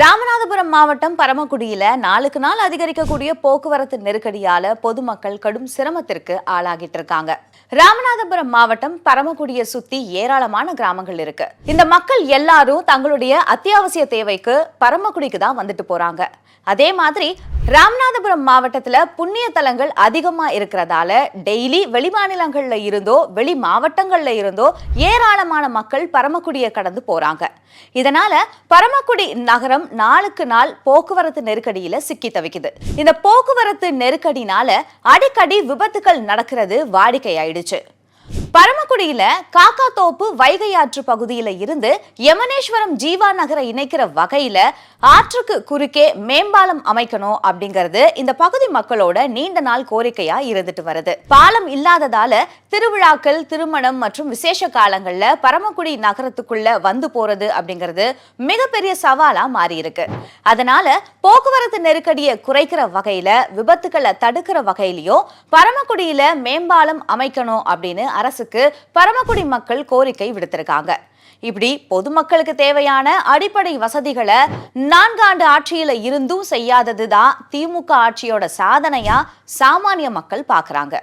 ராமநாதபுரம் மாவட்டம் பரமக்குடியில நாளுக்கு நாள் அதிகரிக்கக்கூடிய போக்குவரத்து நெருக்கடியால பொதுமக்கள் கடும் சிரமத்திற்கு ஆளாகிட்டு இருக்காங்க. ராமநாதபுரம் மாவட்டம் பரமக்குடியை சுத்தி ஏராளமான கிராமங்கள் இருக்கு. இந்த மக்கள் எல்லாரும் தங்களுடைய அத்தியாவசிய தேவைக்கு பரமக்குடிக்கு தான் வந்துட்டு போறாங்க. அதே மாதிரி ராமநாதபுரம் மாவட்டத்துல புண்ணிய தலங்கள் அதிகமா இருக்கிறதால டெய்லி வெளிமாநிலங்கள்ல இருந்தோ வெளி மாவட்டங்கள்ல இருந்தோ ஏராளமான மக்கள் பரமக்குடியை கடந்து போறாங்க. இதனால பரமக்குடி நகரம் நாளுக்கு நாள் போக்குவரத்து நெருக்கடியில சிக்கி தவிக்குது. இந்த போக்குவரத்து நெருக்கடினால அடிக்கடி விபத்துகள் நடக்கிறது வாடிக்கையாயிடுச்சு. பரமக்குடியில காக்காத்தோப்பு வைகை ஆற்று பகுதியில இருந்து யமனேஸ்வரம் ஜீவா நகரை இணைக்கிற வகையில ஆற்றுக்கு குறுக்கே மேம்பாலம் அமைக்கணும் அப்படிங்கிறது இந்த பகுதி மக்களோட நீண்ட நாள் கோரிக்கையா இருந்துட்டு வருது. பாலம் இல்லாததால திருவிழாக்கள், திருமணம் மற்றும் விசேஷ காலங்கள்ல பரமக்குடி நகரத்துக்குள்ள வந்து போறது அப்படிங்கிறது மிகப்பெரிய சவாலா மாறி இருக்கு. அதனால போக்குவரத்து நெருக்கடியை குறைக்கிற வகையில, விபத்துக்களை தடுக்கிற வகையிலயும் பரமக்குடியில மேம்பாலம் அமைக்கணும் அப்படின்னு அரசுக்கு பரமக்குடி மக்கள் கோரிக்கை விடுத்திருக்காங்க. இப்படி பொதுமக்களுக்கு தேவையான அடிப்படை வசதிகளை 4 ஆண்டு ஆட்சியில இருந்தும் செய்யாததுதான் திமுக ஆட்சியோட சாதனையா சாமானிய மக்கள் பாக்குறாங்க.